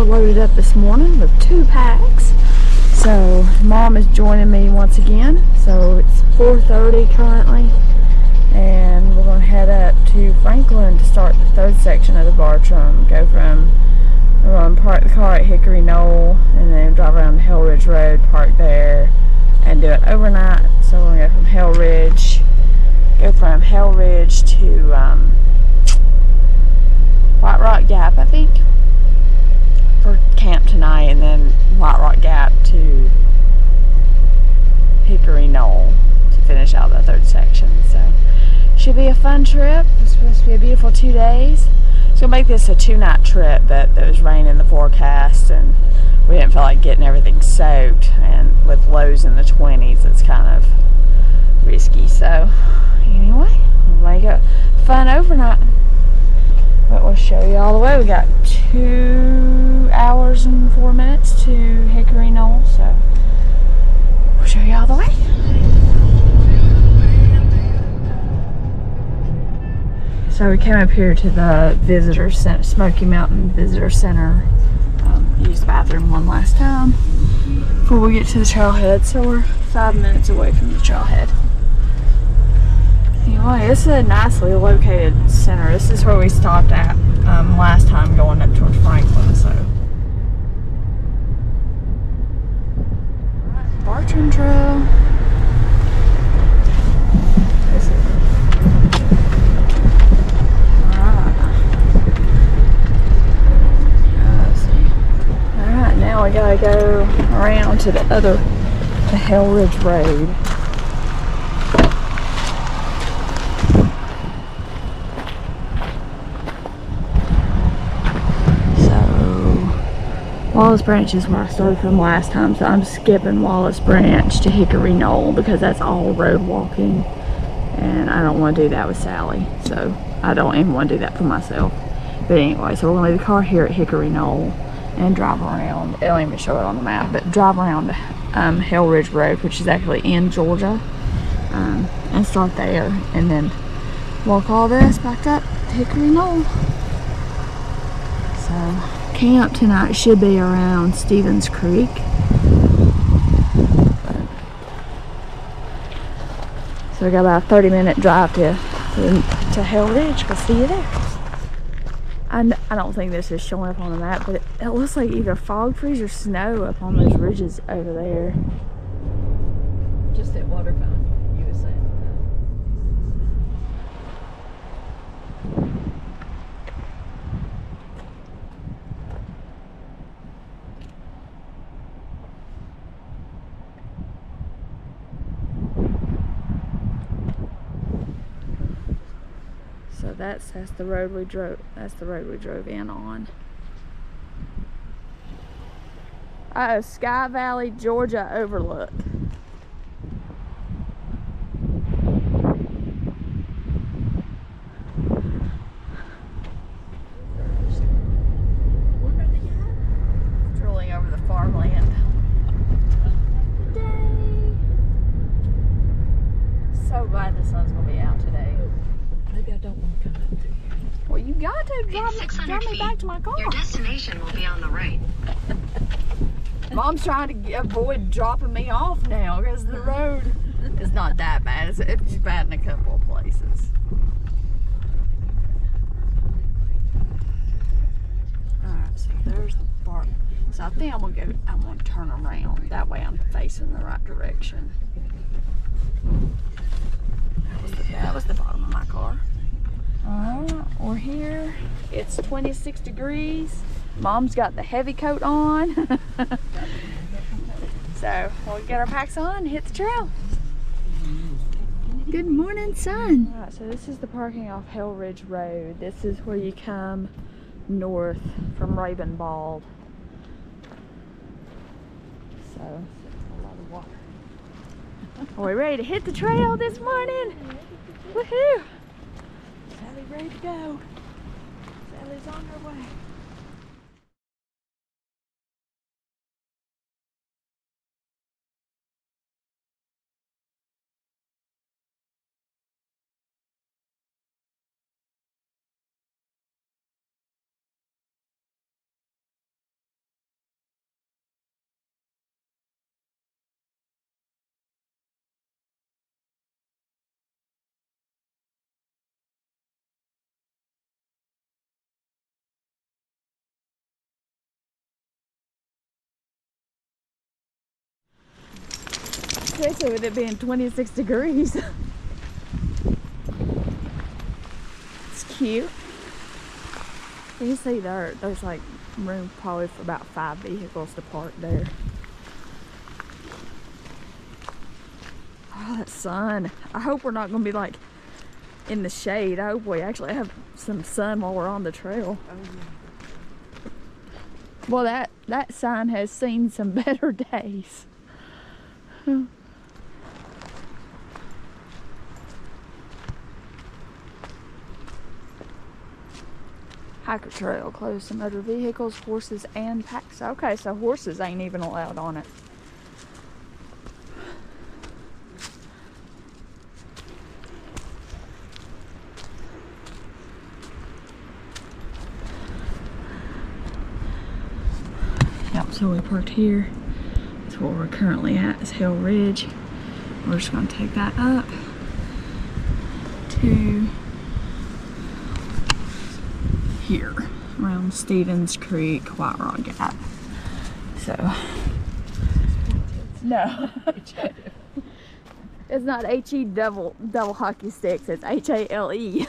car loaded up this morning with 2 packs. So Mom is joining me once again. So it's 4:30 currently, and we're going to head up to Franklin to start the 3rd section of the Bartram. We're going to park the car at Hickory Knoll and then drive around to Hale Ridge Road, park there, and do it overnight. So we're going to go from Hale Ridge to Whiterock Gap, I think, for camp tonight, and then Whiterock Gap to Hickory Knoll to finish out the 3rd section. So should be a fun trip. It's supposed to be a beautiful 2 days. It's gonna make this a 2-night trip, but there was rain in the forecast and we didn't feel like getting everything soaked, and with lows in the 20s it's kind of risky. So anyway, we'll make a fun overnight. But we'll show you all the way. We got 2 hours and 4 minutes to Hickory Knoll, so we'll show you all the way. So we came up here to the Visitor Center, Smoky Mountain Visitor Center. Used the bathroom one last time before we get to the trailhead. So we're 5 minutes away from the trailhead. Anyway, this is a nicely located center. This is where we stopped at last time going up towards Franklin. So, alright, Bartram Trail. Alright, now we gotta go around to the Hale Ridge Road. Wallace Branch is where I started from last time, so I'm skipping Wallace Branch to Hickory Knoll because that's all road walking, and I don't want to do that with Sally, so I don't even want to do that for myself. But anyway, so we're going to leave the car here at Hickory Knoll and drive around. I don't even show it on the map, but drive around to Hale Ridge Road, which is actually in Georgia, and start there, and then walk all this back up to Hickory Knoll. So camp tonight should be around Stevens Creek. So we got about a 30-minute drive to Hale Ridge. We'll see you there. I don't think this is showing up on the map, but it looks like either fog freeze or snow up on those ridges over there. Just at Waterfountain, you were saying. So that's the road we drove. That's the road we drove in on. Sky Valley, Georgia overlook. Drilling over the farmland. Yay! So glad the sun's gonna be out today. Maybe I don't want to come up to here. Well, you got to drive me back to my car. Your destination will be on the right. Mom's trying to avoid dropping me off now because the road is not that bad. It's bad in a couple of places. Alright, so there's the park. So I think I'm gonna turn around. That way I'm facing the right direction. That was the bottom of my car. Alright, we're here. It's 26 degrees. Mom's got the heavy coat on. So we'll get our packs on and hit the trail. Good morning, sun. Alright, so this is the parking off Hale Ridge Road. This is where you come north from Ravenbald. So, a lot of water. Are we ready to hit the trail this morning? Woohoo! Sally ready to go. Sally's on her way. especially with it being 26 degrees. It's cute. You can see there's like room probably for about 5 vehicles to park there. Oh, that sun. I hope we're not going to be like in the shade. I hope we actually have some sun while we're on the trail. Well, that sign has seen some better days. Hiker trail closed to motor vehicles, horses, and packs. Okay, so horses ain't even allowed on it. Yep, so we parked here. That's where we're currently at, is Hale Ridge. We're just gonna take that up to here around Stevens Creek, Whiterock Gap. So no. It's not H-E double hockey sticks, it's H-A-L-E.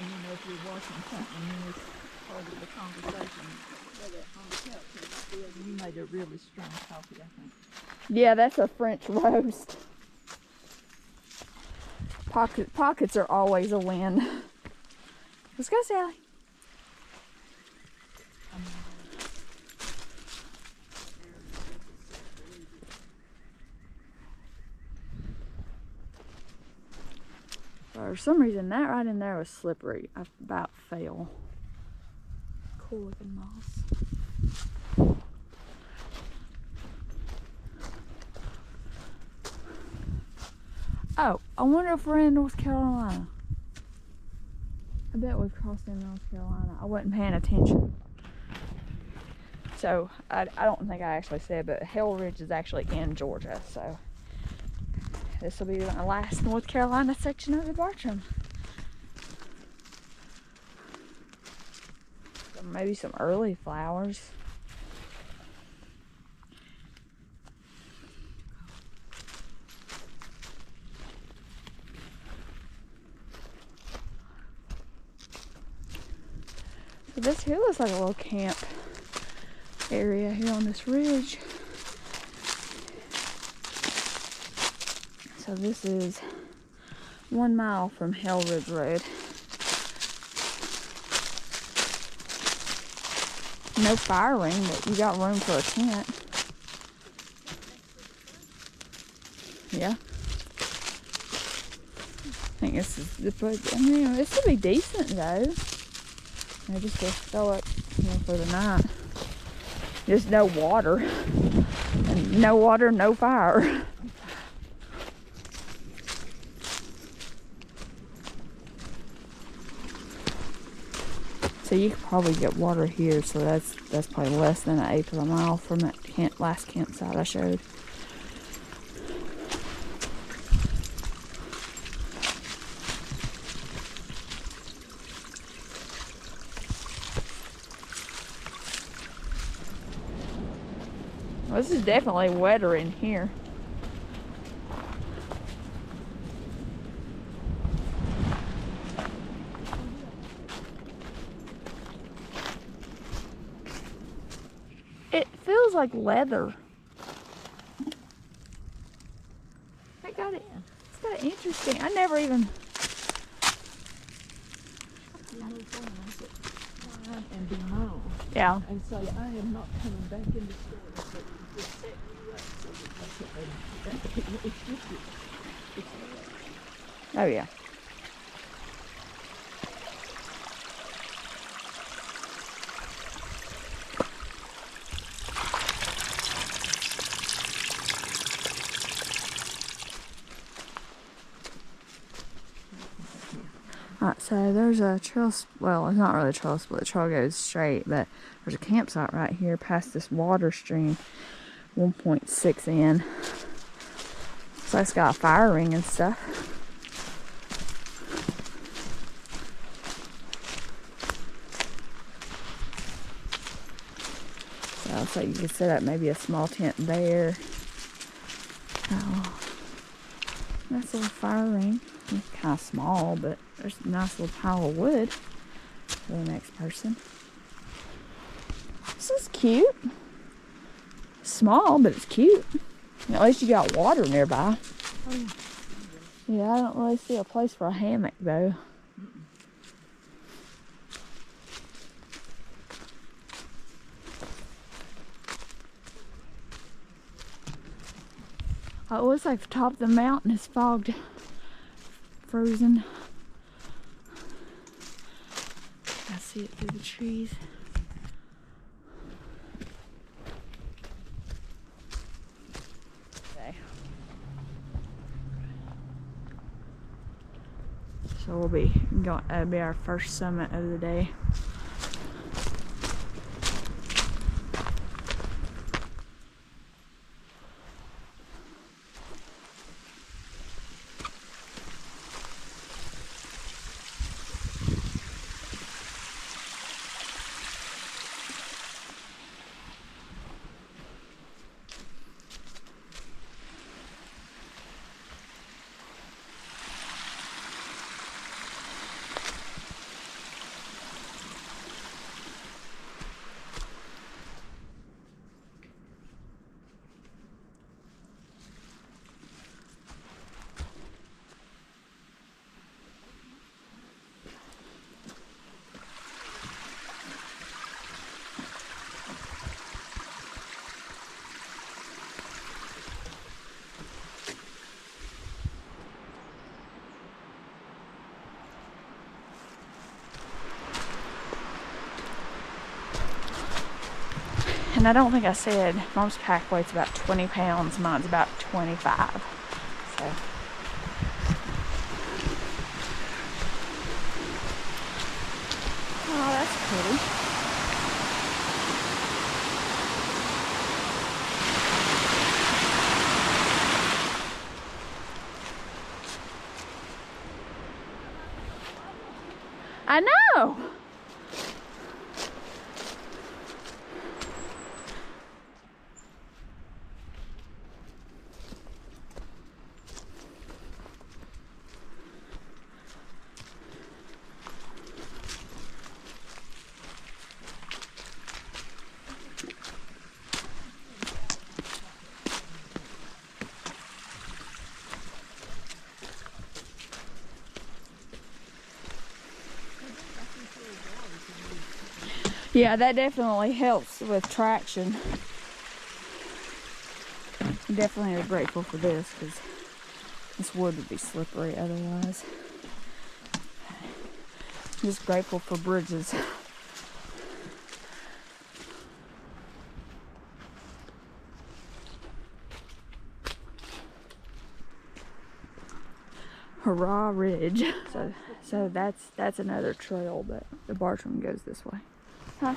And you know, if you're watching something and it's part of the conversation, on the couch, you made a really strong coffee, I think. Yeah, that's a French roast. Pockets are always a win. Let's go, Sally. For some reason, that right in there was slippery. I about fell. Cool looking moss. Oh, I wonder if we're in North Carolina. I bet we've crossed in North Carolina. I wasn't paying attention. So, I don't think I actually said, but Hale Ridge is actually in Georgia, so this will be my last North Carolina section of the Bartram. So maybe some early flowers. So this here looks like a little camp area here on this ridge. So this is 1 mile from Hale Ridge Road. No fire ring, but you got room for a tent. Yeah. I think this is the place. I mean, this would be decent though. I just to throw up, for the night. Just no water. And no water, no fire. So you could probably get water here, so that's probably less than 1/8 of a mile from that last campsite I showed. This is definitely wetter in here. It feels like leather. It's got interesting. I never even. And be mild. Yeah. And so I am not coming back in the store. But just setting you up so that it's just Oh yeah. Alright, so there's a trail, well, it's not really a trail split, the trail goes straight, but there's a campsite right here past this water stream, 1.6 in. So it's got a fire ring and stuff. So you can set up maybe a small tent there. Oh, nice little fire ring. It's kind of small, but there's a nice little pile of wood for the next person. This is cute. Small, but it's cute. At least you got water nearby. Oh. Yeah, I don't really see a place for a hammock though. Oh, it looks like the top of the mountain is fogged, frozen. I see it through the trees. Okay. So we'll be going. That'll be our first summit of the day. And I don't think I said mom's pack weight's about 20 pounds, mine's about 25. So oh, that's pretty. I know. Yeah, that definitely helps with traction. I'm definitely grateful for this because this wood would be slippery otherwise. I'm just grateful for bridges. Hickory Ridge. So that's another trail, but the Bartram goes this way. Huh?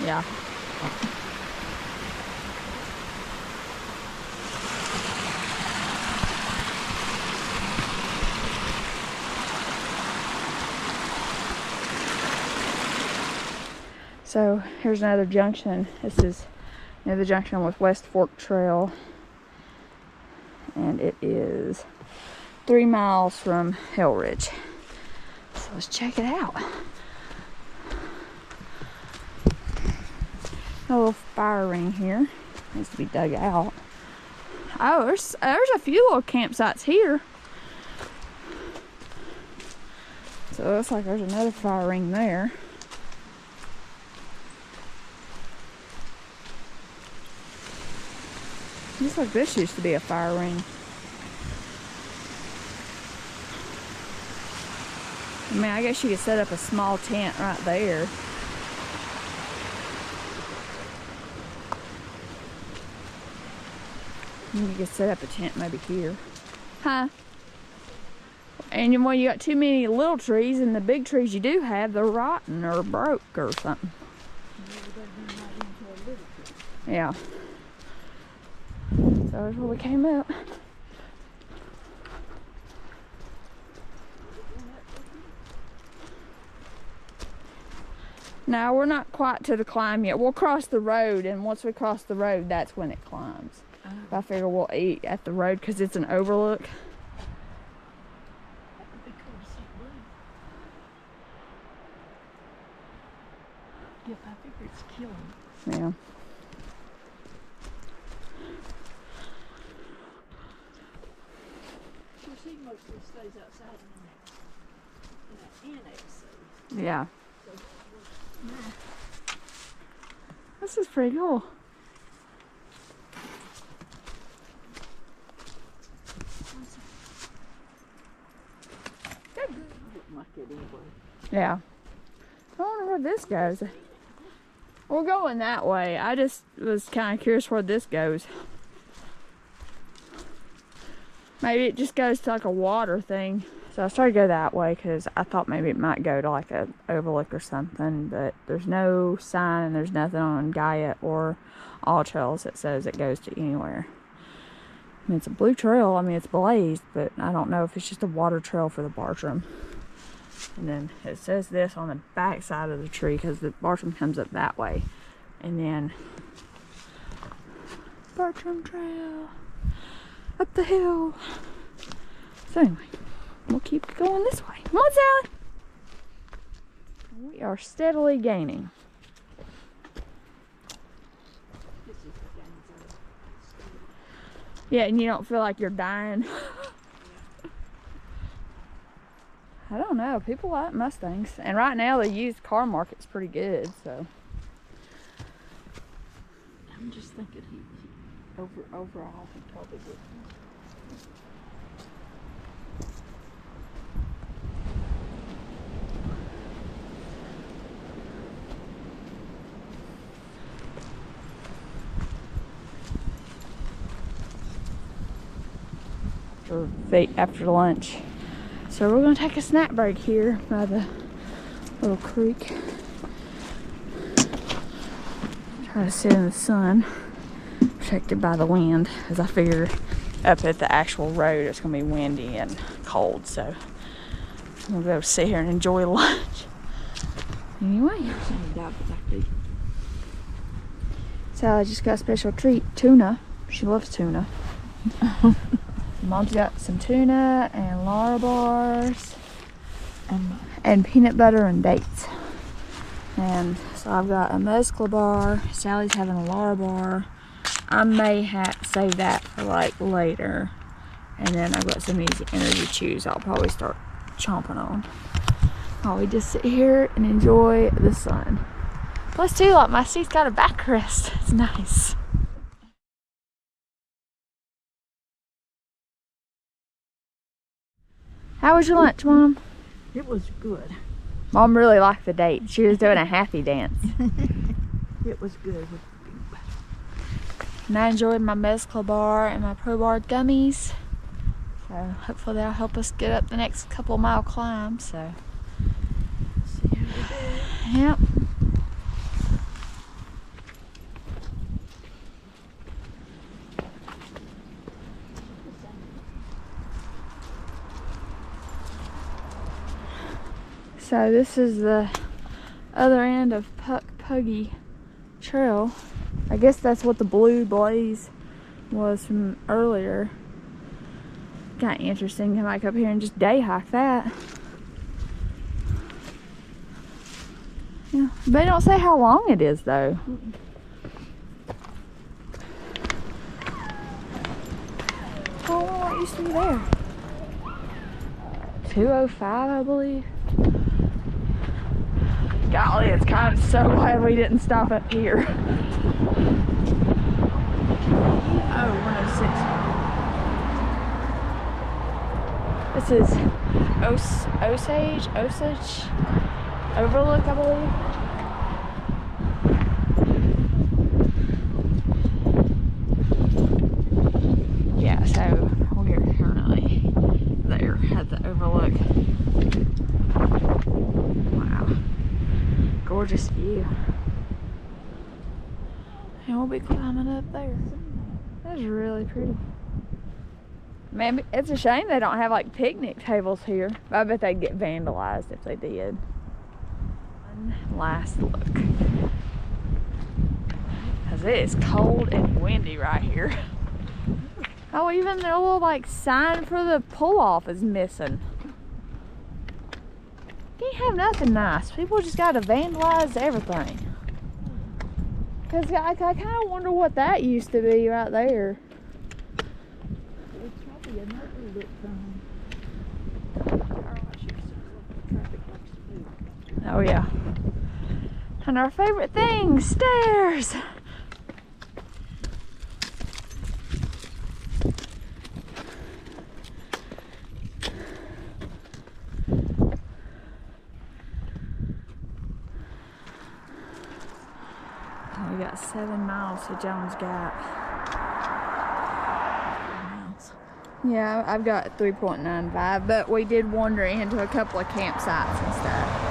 Yeah. So here's another junction. This is near the junction with West Fork Trail, and it is 3 miles from Hale Ridge. So let's check it out. A little fire ring here. Needs to be dug out. Oh, there's a few little campsites here. So it looks like there's another fire ring there. Looks like this used to be a fire ring. I mean, I guess you could set up a small tent right there. You could set up a tent maybe here. Huh? And when you got too many little trees, and the big trees you do have, they're rotten or broke or something. Yeah. So that's where we came up. No, we're not quite to the climb yet. We'll cross the road, and once we cross the road, that's when it climbs. I figure we'll eat at the road because it's an overlook. That would be cool to see blue. Yep, I figure it's killing. Yeah. You see, most of it stays outside in that annex. Yeah. This is pretty cool. Yeah. I wonder where this goes. We're going that way. I just was kind of curious where this goes. Maybe it just goes to like a water thing. So I started to go that way because I thought maybe it might go to like a overlook or something, but there's no sign and there's nothing on Gaia or All Trails that says it goes to anywhere. I mean, it's a blue trail. I mean, it's blazed, but I don't know if it's just a water trail for the Bartram. And then it says this on the back side of the tree because the Bartram comes up that way. And then Bartram Trail up the hill. So anyway, we'll keep going this way. Come on, Sally. We are steadily gaining. Yeah, and you don't feel like you're dying. I don't know. People like Mustangs. And right now the used car market's pretty good, so. I'm just thinking he overall he probably would. After lunch. So we're gonna take a snack break here by the little creek. Try to sit in the sun, protected by the wind, as I figure up at the actual road it's gonna be windy and cold, so I'm gonna go sit here and enjoy lunch. Anyway, Sally just got a special treat, tuna. She loves tuna. Mom's got some tuna and Lara bars and peanut butter and dates. And so I've got a mescla bar. Sally's having a Lara bar. I may save that for like later. And then I've got some easy energy chews I'll probably start chomping on while we just sit here and enjoy the sun. Plus too, like my seat's got a backrest. It's nice. How was your lunch, Mom? It was good. Mom really liked the date. She was doing a happy dance. It was good. And I enjoyed my mescla bar and my Pro Bar gummies. So hopefully that'll help us get up the next couple mile climb. So see how we do. Yep. So this is the other end of Puggy Trail. I guess that's what the blue blaze was from earlier. Kind of interesting to come back up here and just day hike that. Yeah, they don't say how long it is though. How long it used to be there? 205, I believe. Golly, it's kind of so glad we didn't stop up here. Oh, 106. This is Osage Overlook, I believe. Yeah, so we're currently there at the overlook. Wow. Gorgeous view. And we'll be climbing up there. That's really pretty. Man, it's a shame they don't have like picnic tables here. I bet they'd get vandalized if they did. One last look. Cause it is cold and windy right here. Oh, even their little like sign for the pull-off is missing. Can't have nothing nice. People just gotta vandalize everything. Cause I kind of wonder what that used to be right there. It's probably another look from traffic lights too. Oh yeah. And our favorite thing, stairs. Oh, we got 7 miles to Jones Gap. 4 miles. Yeah, I've got 3.95, but we did wander into a couple of campsites and stuff.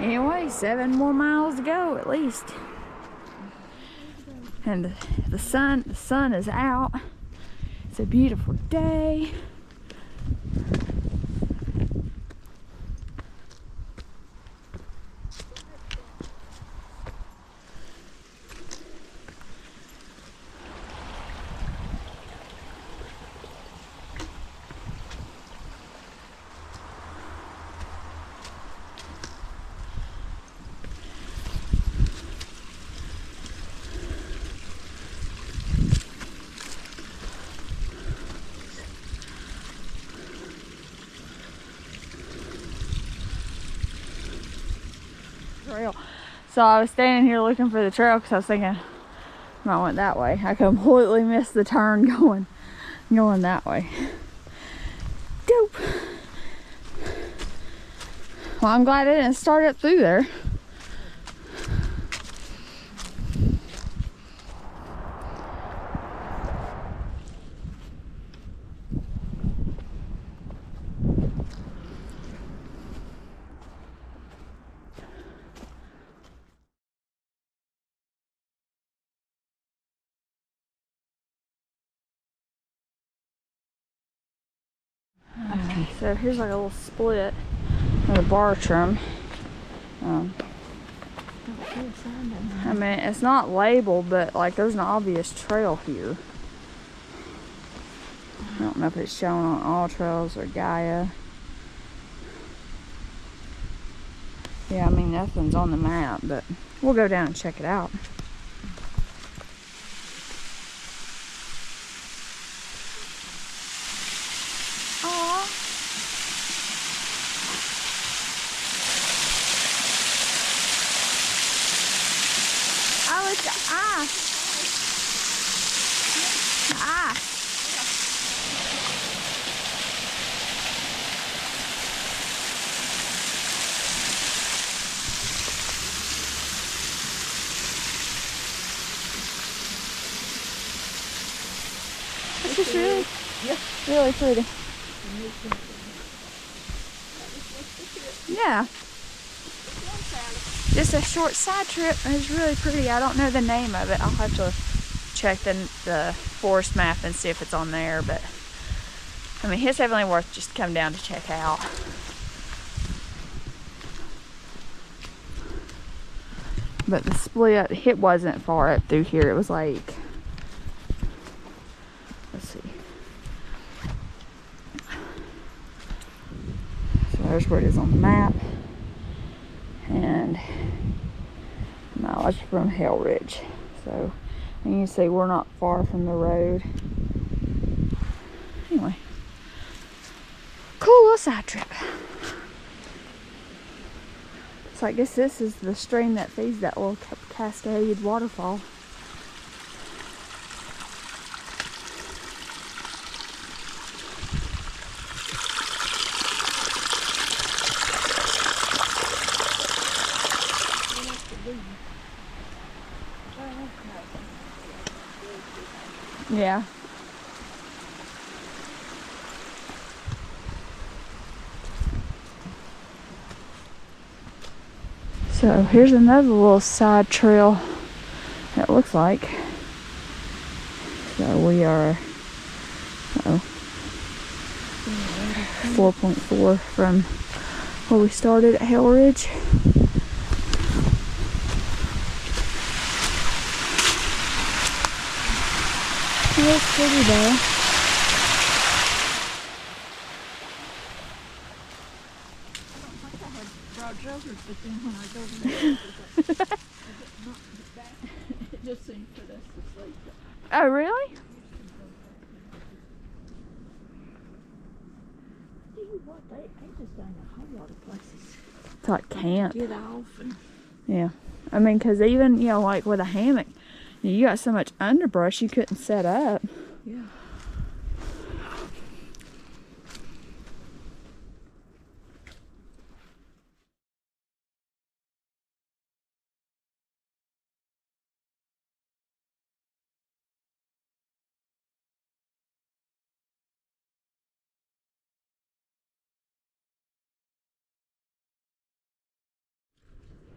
Anyway, 7 more miles to go at least. And the sun is out. It's a beautiful day. Trail. So I was standing here looking for the trail because I was thinking I went that way. I completely missed the turn going that way. Dope. Well, I'm glad I didn't start up through there. So here's like a little split of the Bartram. I mean, it's not labeled, but like there's an obvious trail here. I don't know if it's shown on all trails or Gaia. Yeah, I mean, nothing's on the map, but we'll go down and check it out. It's just really pretty. Yeah. Just a short side trip. It's really pretty. I don't know the name of it. I'll have to check the forest map and see if it's on there, but I mean, it's definitely worth just coming down to check out. But the split, it wasn't far up through here. It was like, let's see. So there's where it is on the map. And mileage from Hale Ridge. So and you can see we're not far from the road. Anyway, cool little side trip. So I guess this is the stream that feeds that little cascade waterfall. Yeah. So here's another little side trail, it looks like. So we are 4.4 from where we started at Hale Ridge. It's pretty though. Joggers, but then when I go there, it just seems to put us to sleep. Oh, really? Tell you what, they just done a whole lot of places. It's like camp. Get off and Yeah. I mean, because even, you know, like with a hammock, you got so much underbrush you couldn't set up. yeah.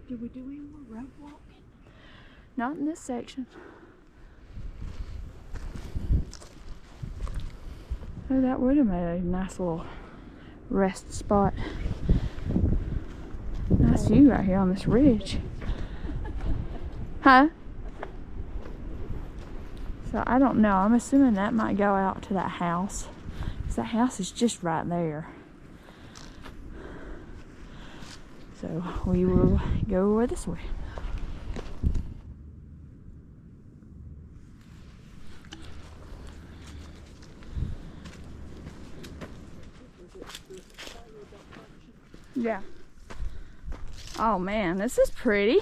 Did we do any more road walking? Not in this section. Oh, that would have made a nice little rest spot. Nice view right here on this ridge. Huh? So I don't know. I'm assuming that might go out to that house. Because that house is just right there. So we will go this way. Yeah. Oh man, this is pretty.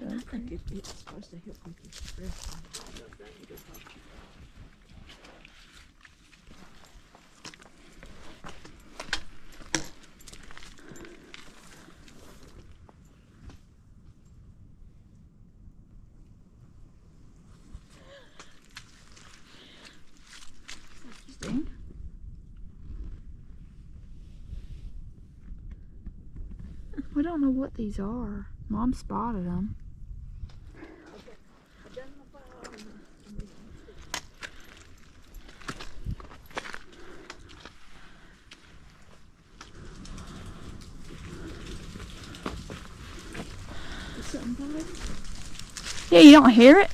I think it's supposed to help with your stress. Interesting. We don't know what these are. Mom spotted them. Yeah, you don't hear it?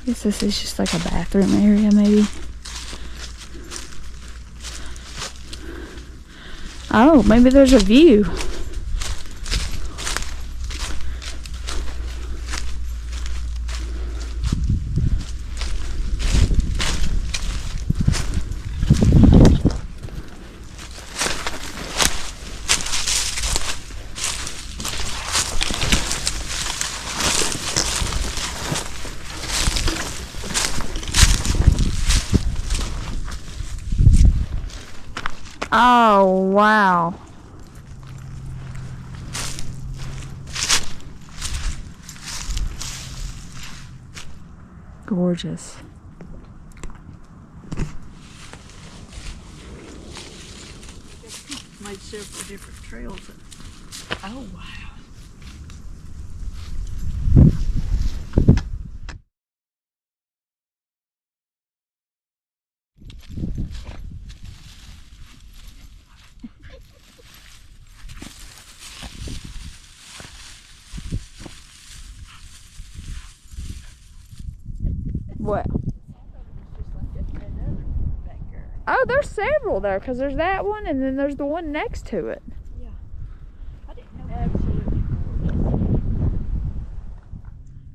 I guess this is just like a bathroom area, maybe. Oh, maybe there's a view. Oh, wow. Gorgeous. My made several different trails. Oh, wow. What? Oh, there's several there because there's that one and then there's the one next to it. Yeah. I didn't know absolutely.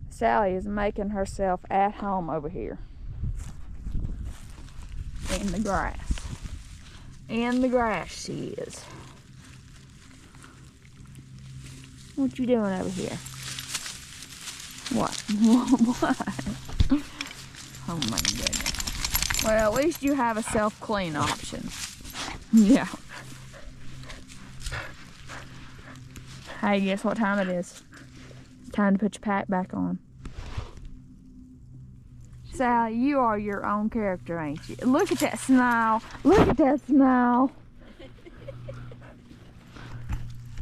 Sally is making herself at home over here. In the grass. In the grass she is. What you doing over here? What? What? Oh my goodness. Well, at least you have a self-clean option. Yeah. Hey, guess what time it is? It's time to put your pack back on. Sally, you are your own character, ain't you? Look at that smile. Look at that smile.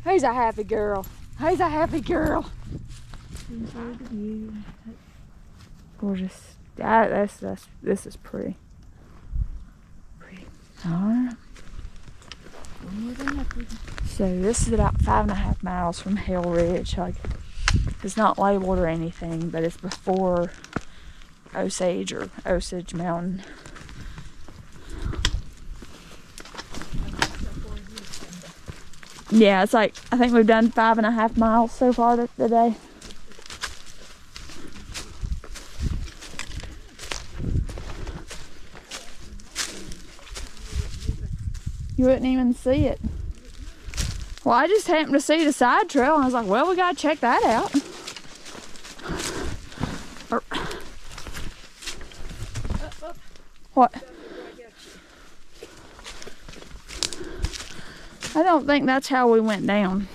Who's a happy girl? Who's a happy girl? Enjoy the view. Gorgeous. This is pretty. Pretty. Alright. So this is about 5.5 miles from Hale Ridge. Like, it's not labeled or anything, but it's before Osage or Osage Mountain. Yeah, it's like, I think we've done 5.5 miles so far today. You wouldn't even see it. Well, I just happened to see the side trail and I was like, well, we gotta check that out. What? I don't think that's how we went down.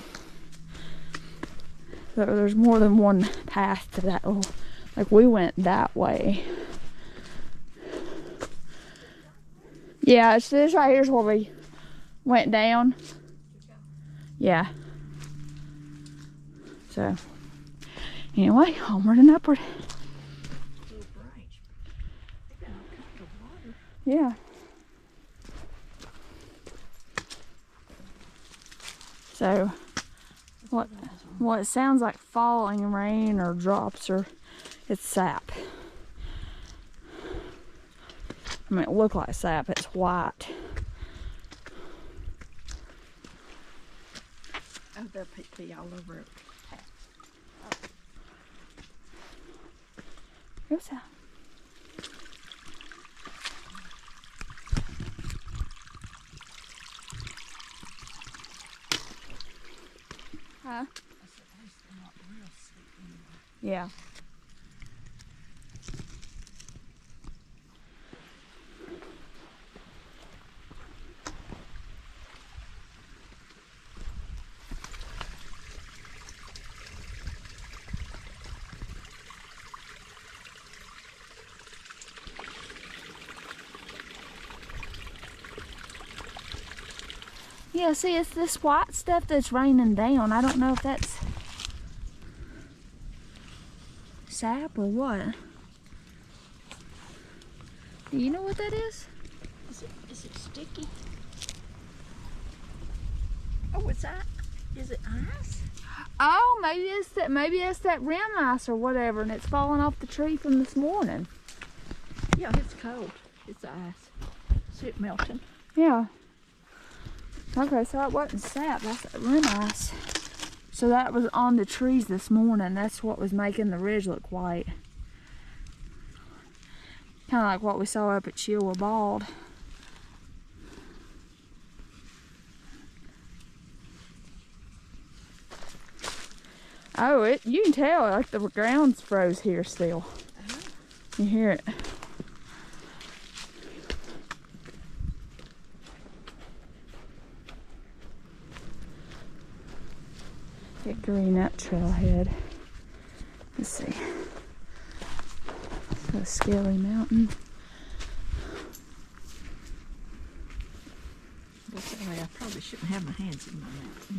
So there's more than one path to that little, like we went that way. Yeah, it's this right here's where we went down. Yeah. So, anyway, onward and upward. Yeah. So, what it sounds like falling rain or drops or it's sap. I mean, it looked like sap, it's white. Oh, there'll be all over it. Here's that. Huh? Yeah. Yeah, see, it's this white stuff that's raining down. I don't know if that's sap or what. Do you know what that is? Is it sticky? Oh, it's that. Is it ice? Oh, maybe it's that rim ice or whatever, and it's falling off the tree from this morning. Yeah, it's cold. It's ice. See it melting. Yeah. Okay, so it wasn't sap, that's that rim ice. So that was on the trees this morning. That's what was making the ridge look white. Kind of like what we saw up at Chilwa Bald. Oh, you can tell, like the ground's froze here still. You hear it. Hickory Knoll trailhead. Let's see. So Scaly Mountain. I probably shouldn't have my hands in my mouth.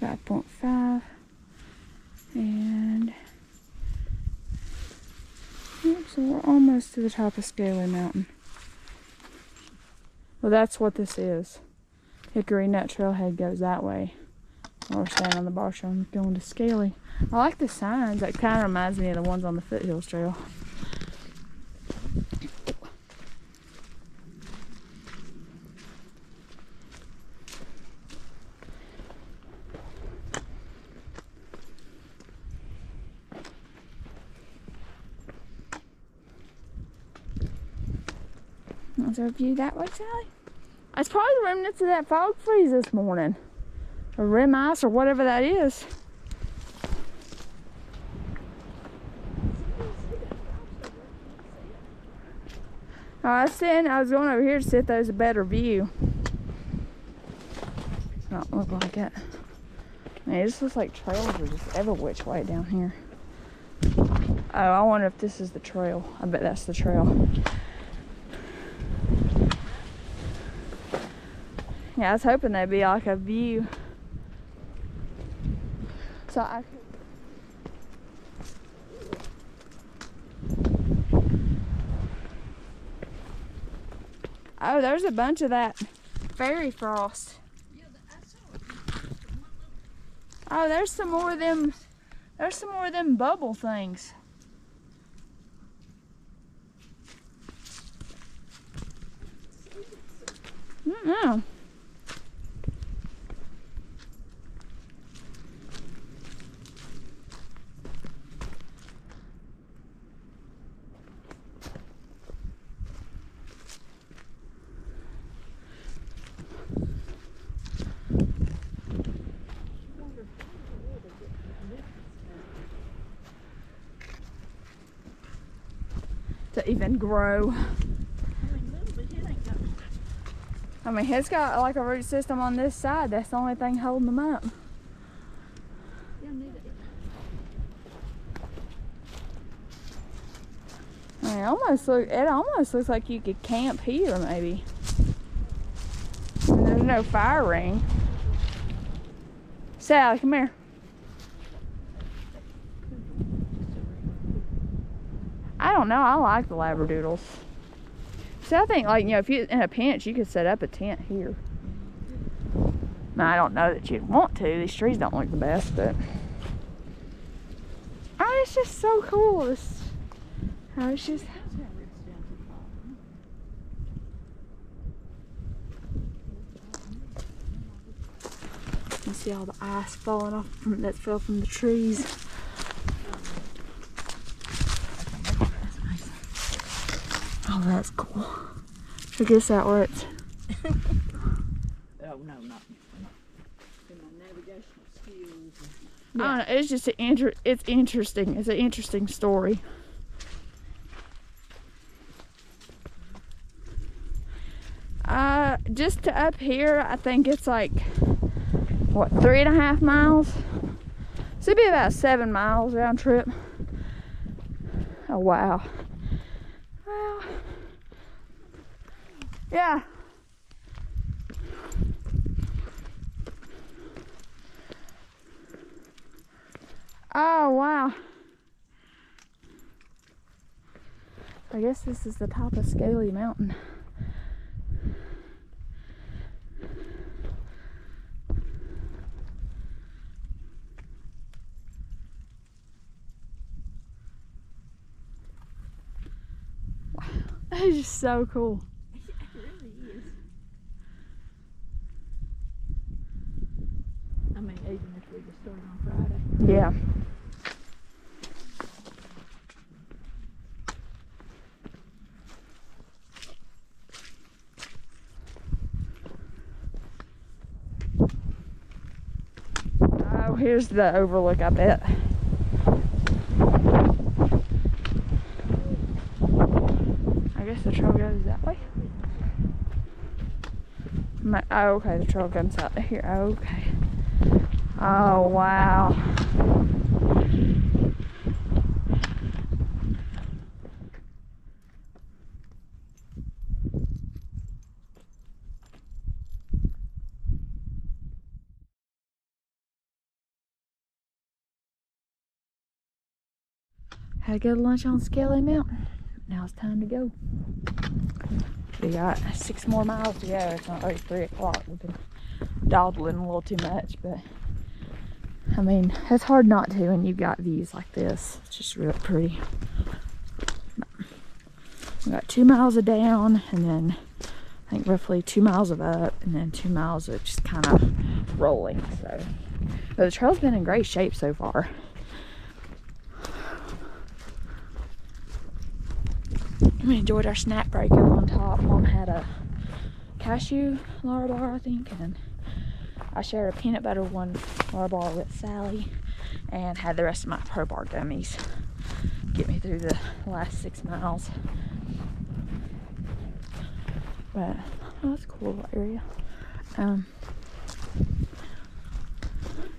5.5. And yep, so we're almost to the top of Scaly Mountain. Well, that's what this is. Hickory Nut Trailhead goes that way. We're staying on the Bartram going to Scaly. I like the signs. That kind of reminds me of the ones on the Foothills Trail. Is there a view that way, Sally? It's probably the remnants of that fog freeze this morning. Or rim ice or whatever that is. Oh, I was going over here to see if there's a better view. Don't look like it. Man, it just looks like trails are just every which way down here. Oh, I wonder if this is the trail. I bet that's the trail. Yeah, I was hoping there'd be like a view. So I could... Oh, there's a bunch of that fairy frost. Oh, there's some more of them. There's some more of them bubble things. I don't know. To even grow. I mean, it's got like a root system on this side. That's the only thing holding them up. I mean, it almost looks like you could camp here, maybe. And there's no fire ring. Sally, come here. I don't know. I like the labradoodles. See, I think, like, you know, if you're in a pinch, you could set up a tent here. Now, I don't know that you'd want to. These trees don't look the best, but... Oh, it's just so cool. It's just... You see all the ice falling off that fell from the trees. Oh, that's cool. I guess that works. Oh, no, not in my navigational skills. Yeah. I don't know, it's just it's interesting. It's an interesting story. Just to up here, I think it's like, what, 3.5 miles? So it'd be about 7 miles round trip. Oh, wow. Well, yeah. Oh, wow. I guess this is the top of Scaly Mountain. Wow, that is just so cool. It really is. I mean, even if we just started on Friday. Yeah. Oh, here's the overlook, I bet. I guess the trail goes that way. Oh, okay, the trail comes out here. Okay. Oh, wow. Had a good lunch on Scaly Mountain. Now it's time to go. We got 6 more miles to go. It's not already 3 o'clock. We've been dawdling a little too much, but I mean, it's hard not to when you've got views like this. It's just really pretty. We got 2 miles of down, and then I think roughly 2 miles of up, and then 2 miles of just kind of rolling. So, but the trail's been in great shape so far. We enjoyed our snack break up on top. Mom had a cashew Larabar, I think, and I shared a peanut butter one Larabar with Sally, and had the rest of my Pro Bar gummies. Get me through the last 6 miles. But oh, that's a cool little area.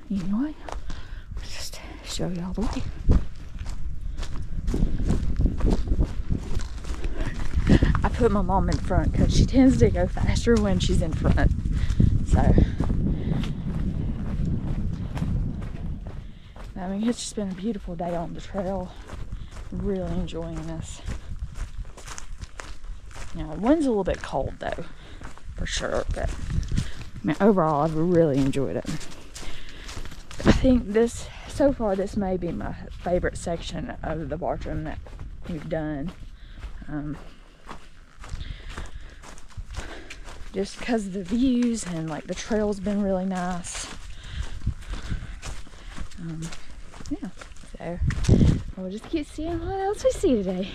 Anyway, let's just show you all the way. I put my mom in front because she tends to go faster when she's in front. So, I mean, it's just been a beautiful day on the trail. Really enjoying this. Now, the wind's a little bit cold though, for sure, but I mean, overall, I've really enjoyed it. I think so far, this may be my favorite section of the Bartram that we've done. Just because of the views, and like the trail's been really nice. Yeah, so we'll just keep seeing what else we see today.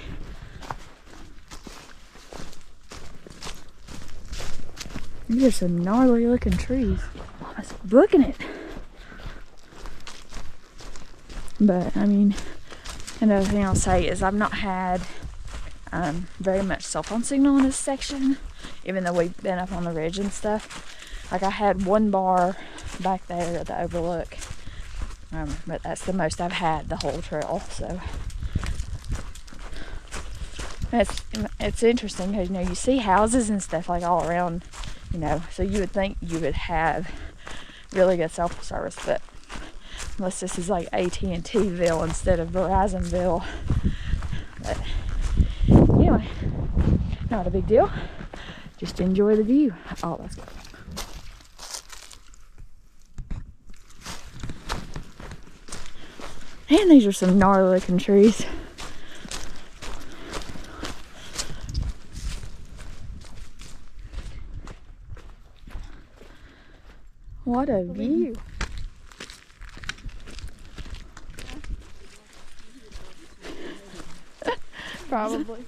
These are some gnarly looking trees. I was booking it. But I mean, another thing I'll say is I've not had very much cell phone signal in this section, even though we've been up on the ridge and stuff. Like, I had 1 bar back there at the overlook, but that's the most I've had the whole trail. So it's interesting because, you know, you see houses and stuff like all around, you know, so you would think you would have really good cell phone service, but unless this is like AT&T-ville instead of Verizon-ville. But anyway, not a big deal. Just enjoy the view. Oh, that's good. And these are some gnarly looking trees. What a view. Probably.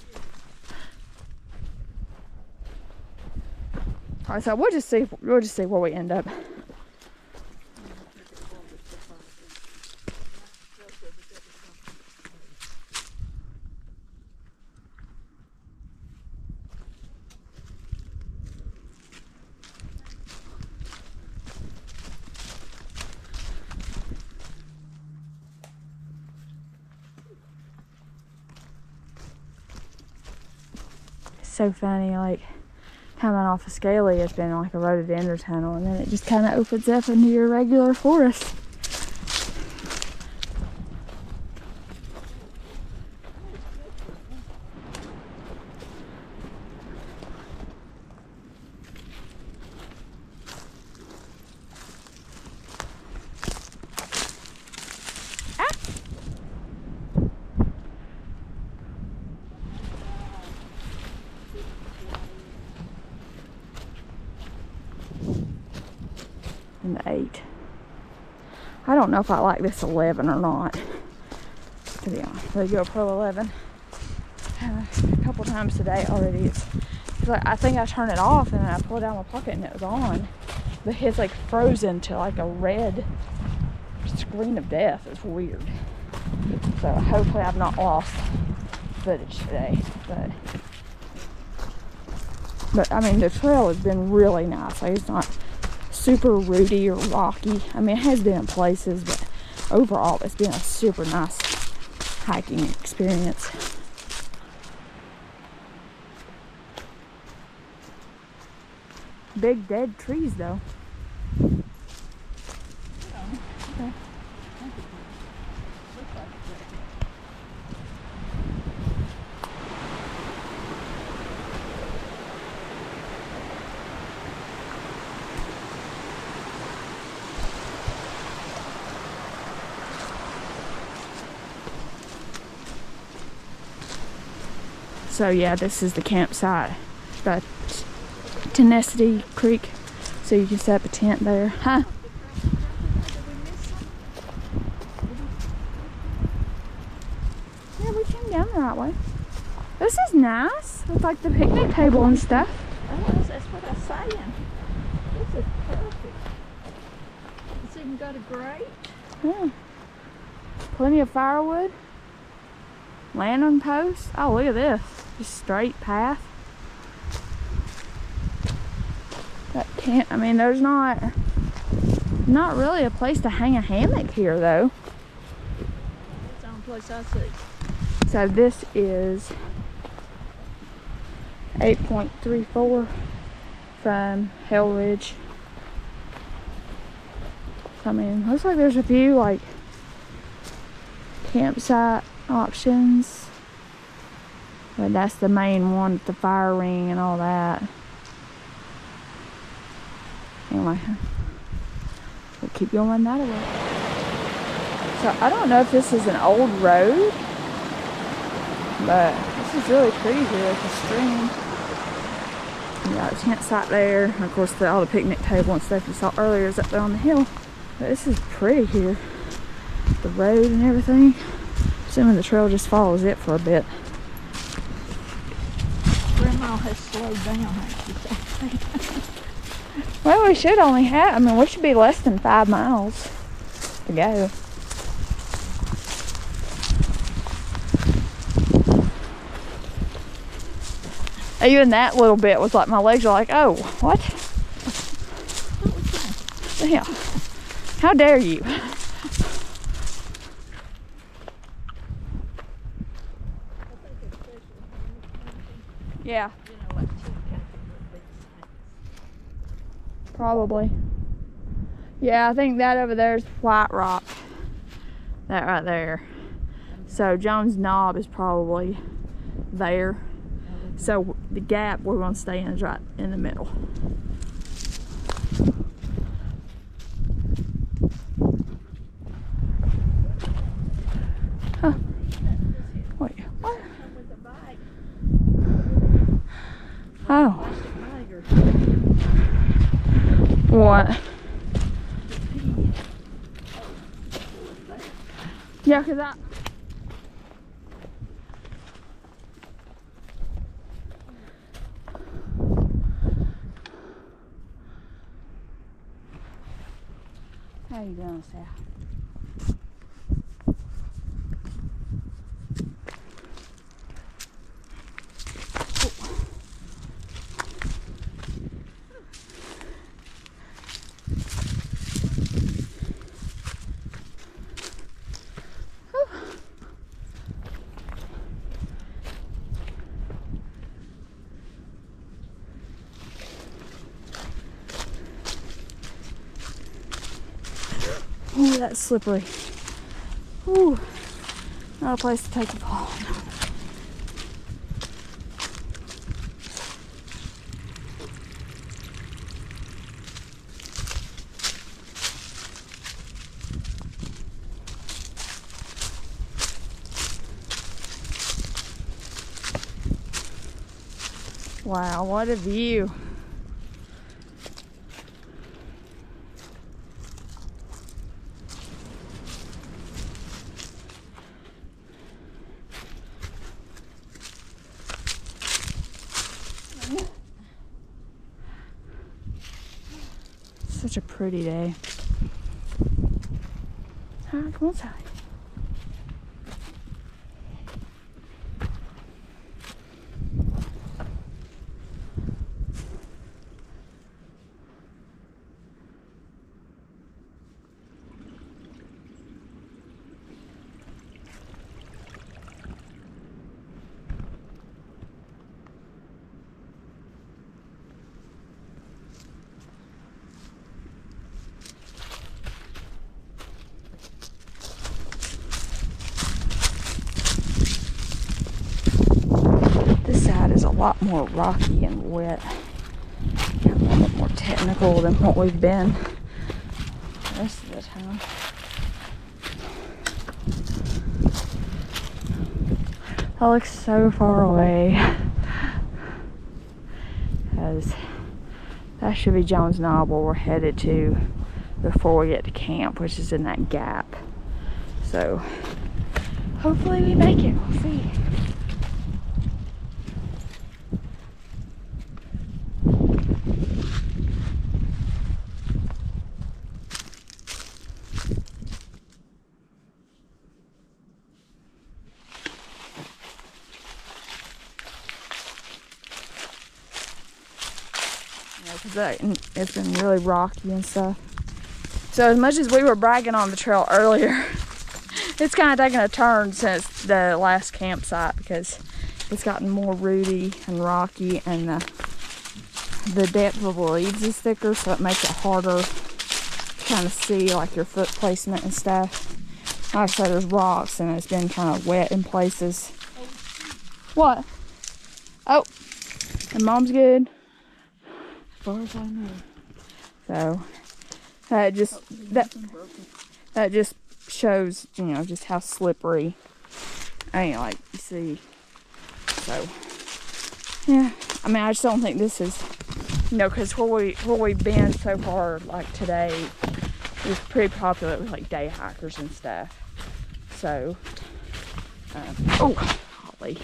Alright, so we'll just see where we end up. So funny, like coming off of Scaly, it's been like a rhododendron tunnel, and then it just kind of opens up into your regular forest. And the 8. I don't know if I like this 11 or not, to be honest. The GoPro 11. A couple times today already. It's like, I think I turned it off and then I pulled it out of my pocket and it was on. But it's like frozen to like a red screen of death. It's weird. So hopefully I've not lost footage today. But I mean, the trail has been really nice. Like, it's not super rooty or rocky. I mean, it has been in places, but overall it's been a super nice hiking experience. Big dead trees though. Okay. So yeah, this is the campsite by Tennessee Creek. So you can set up a tent there. Huh? Yeah, we came down the right way. This is nice. With like the picnic table and stuff. Oh, that's what I'm saying. This is perfect. It's even got a grate. Yeah. Plenty of firewood. Lantern posts. Oh, look at this. Just straight path. That can't, I mean, there's not really a place to hang a hammock here though. That's the only place I see. So this is 8.34 from Hale Ridge. So, I mean, looks like there's a few like campsite options. But that's the main one with the fire ring and all that. Anyway, we'll keep going that way. So I don't know if this is an old road, but this is really pretty here at the stream. You got a tent site there, and of course all the picnic table and stuff you saw earlier is up there on the hill. But this is pretty here, the road and everything. Assuming the trail just follows it for a bit. Grandma has slowed down, actually. Well, we should only have, I mean, we should be less than 5 miles to go. Even that little bit was like, my legs are like, oh, what? Yeah. How dare you? Yeah. Probably. Yeah, I think that over there is Whiterock. That right there. So Jones Knob is probably there. So the gap we're going to stay in is right in the middle. Huh. Wait, what? Oh. What? Yeah, because I... How you doing, Sarah? Ooh, that's slippery. Ooh, not a place to take a fall. Wow, what a view. Such a pretty day. Come inside. A lot more rocky and wet, and a little bit more technical than what we've been the rest of the time. That looks so far away. Because that should be Jones Knob where we're headed to before we get to camp, which is in that gap. So hopefully we make it. We'll see. Because it's been really rocky and stuff. So as much as we were bragging on the trail earlier, it's kind of taken a turn since the last campsite because it's gotten more rooty and rocky, and the depth of the leaves is thicker, so it makes it harder to kind of see like your foot placement and stuff. Like I said, there's rocks and it's been kind of wet in places. What? Oh, and Mom's good. As far as I know. So that just shows, you know, just how slippery. I mean, like you see. So yeah, I mean, I just don't think this is, you know, because where we've been so far, like today, is pretty popular with like day hikers and stuff. So, oh, golly,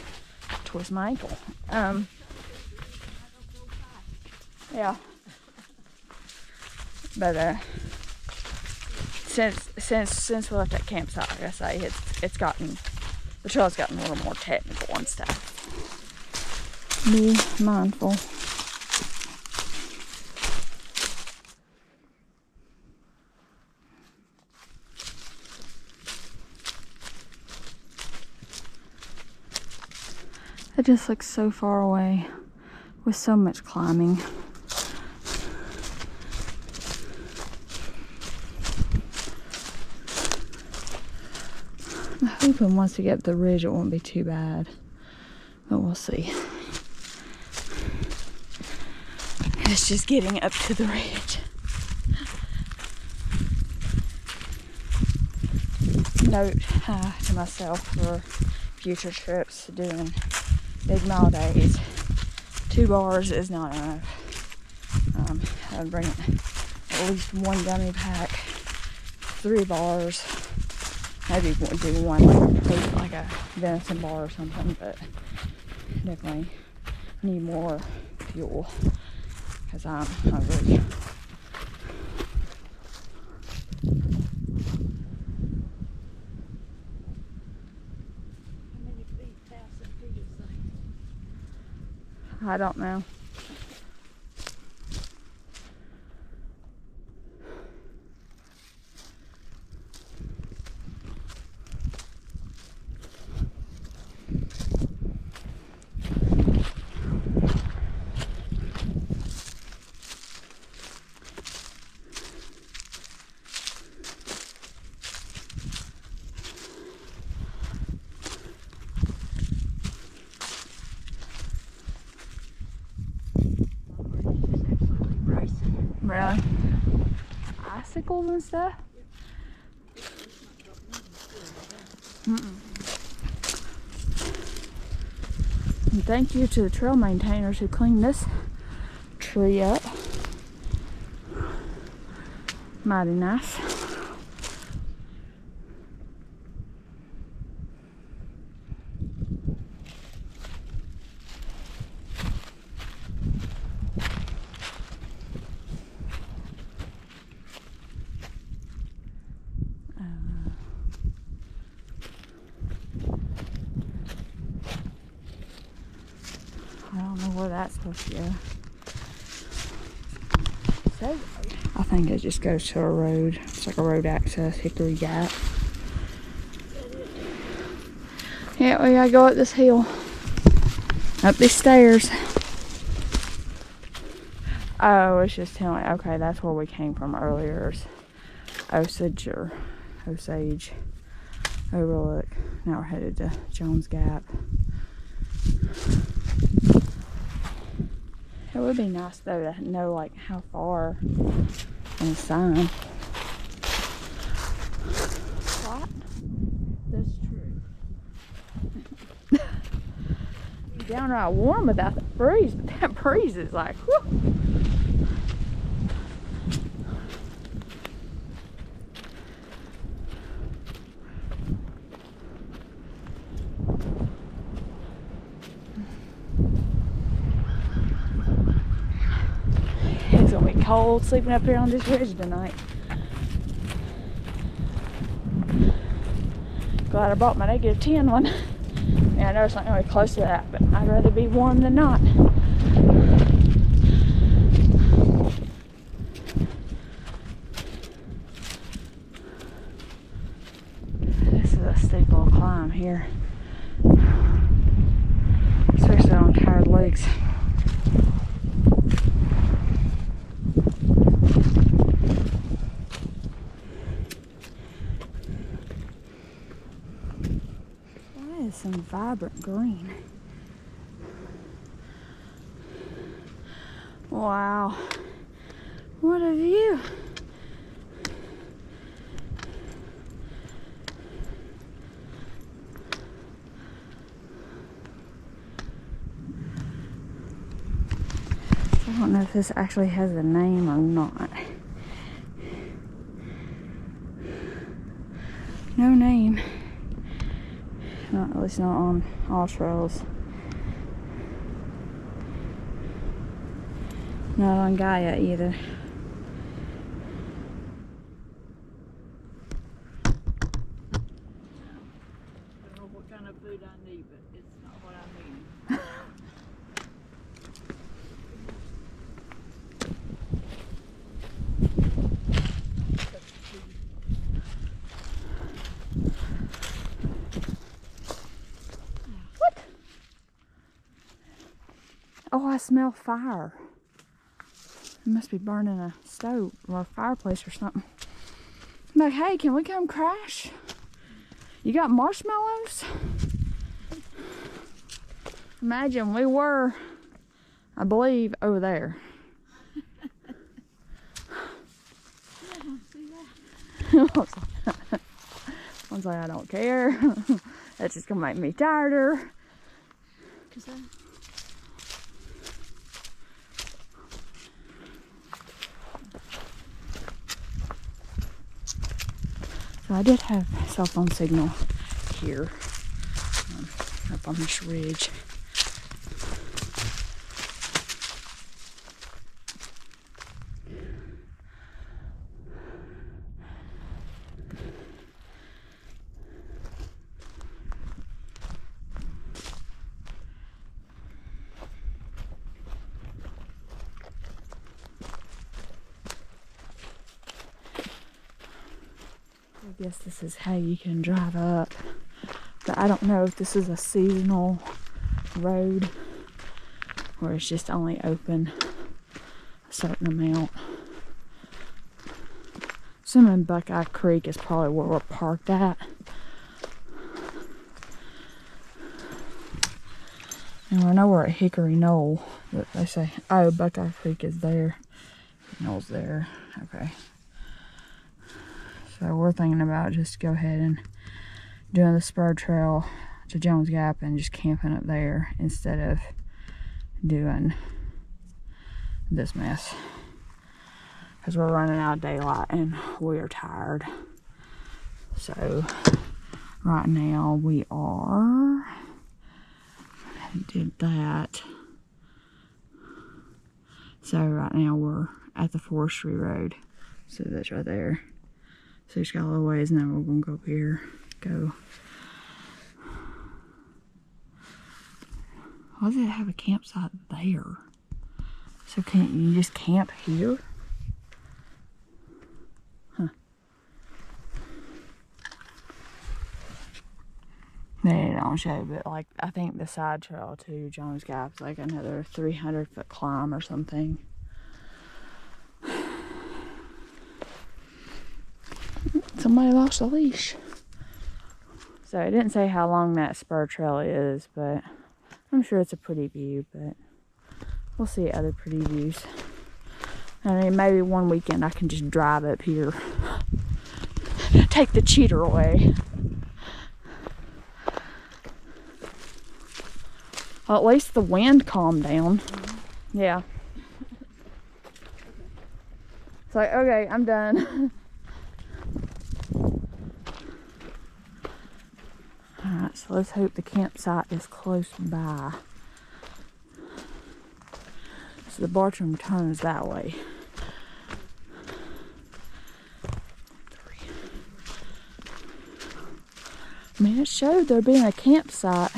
twist my ankle. Yeah, but since we left that campsite, like I say, it's gotten, the trail's gotten a little more technical and stuff. Be mindful. It just looks so far away with so much climbing. I'm hoping once we get up the ridge it won't be too bad, but we'll see. It's just getting up to the ridge. Note to myself for future trips doing big mile days, 2 bars is not enough. I would bring at least 1 gummy pack, 3 bars, maybe do one like a venison bar or something, but definitely need more fuel because I'm hungry. I don't know. Really? Icicles and stuff? And thank you to the trail maintainers who cleaned this tree up. Mighty nice. I don't know where that's supposed to go. So, I think it just goes to a road. It's like a road access, Hickory Gap. Yeah, we gotta go up this hill. Up these stairs. Oh, it's just telling me, okay, that's where we came from earlier. Osage or Osage Overlook. Now we're headed to Jones Gap. It would be nice though to know like how far on the sign. What? That's true. downright warm without the breeze, but that breeze is like, whew. It's gonna be cold sleeping up here on this ridge tonight. Glad I brought my -10 one. Yeah, I know it's not gonna be close to that, but I'd rather be warm than not. This is a steep little climb here, especially on tired legs. That is some vibrant green. Wow, what a view. I don't know if this actually has a name or not. No name. Not, at least not on all trails. Not on Gaia either. I don't know what kind of food I need, but it's not what I need. What? Oh, I smell fire. It must be burning a stove or a fireplace or something. I'm like, hey, can we come crash? You got marshmallows? Imagine we were, I believe, over there. I was like, I don't care. That's just gonna make me tireder. So I did have cell phone signal here, up on this ridge. I guess this is how you can drive up, but I don't know if this is a seasonal road or it's just only open a certain amount. Assuming Buckeye Creek is probably where we're parked at. And I know we're at Hickory Knoll, but they say, oh, Buckeye Creek is there. Knoll's there. Okay. So we're thinking about just go ahead and doing the spur trail to Jones Gap and just camping up there instead of doing this mess. Because we're running out of daylight and we are tired. So right now we are, did that. So right now we're at the forestry road. So that's right there. So just got a little ways and then we're gonna go up here, go. Why does it have a campsite there? So can't you just camp here? Huh. They don't show, but like I think the side trail to Jones Gap is like another 300-foot climb or something. Somebody lost a leash. So it didn't say how long that spur trail is, but I'm sure it's a pretty view, but we'll see other pretty views. I mean, maybe one weekend I can just drive up here. Take the cheater away. Well, at least the wind calmed down. Yeah. It's like, okay, I'm done. Alright, so let's hope the campsite is close by. So the Bartram turns that way. I mean, it showed there being a campsite.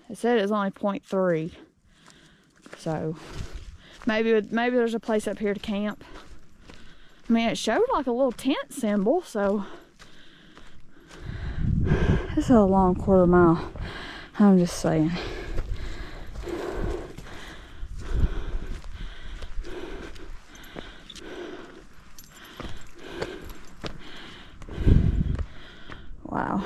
It said it was only 0.3. So maybe there's a place up here to camp. I mean, it showed like a little tent symbol, so this is a long quarter mile. I'm just saying. Wow.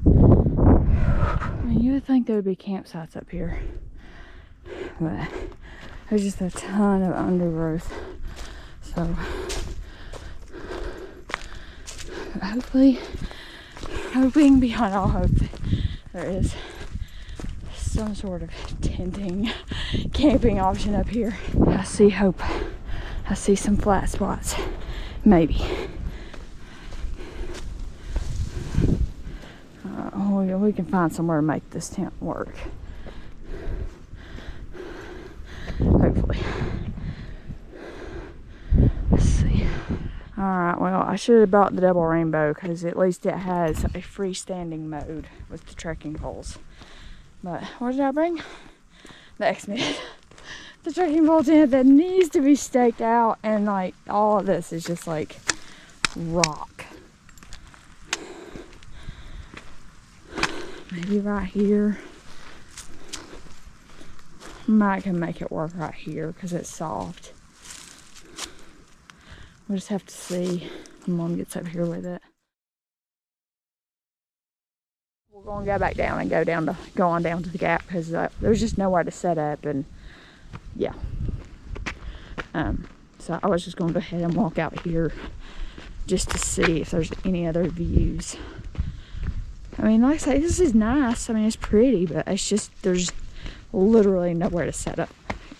I mean, you would think there would be campsites up here, but there's just a ton of undergrowth. So hopefully, hoping beyond all hope, there is some sort of tenting, camping option up here. I see hope. I see some flat spots, maybe. We can find somewhere to make this tent work. Hopefully. Let's see. Alright, well, I should have brought the double rainbow because at least it has a freestanding mode with the trekking poles. But what did I bring? The X-Myth. The trekking pole tent that needs to be staked out, and like all of this is just like rock. Maybe right here. Might can make it work right here because it's soft. We'll just have to see when Mom gets up here with it. We're going to go back down and go on down to the gap because there's just nowhere to set up, and yeah. So I was just going to go ahead and walk out here just to see if there's any other views. I mean, like I say, this is nice. I mean, it's pretty, but it's just, there's literally nowhere to set up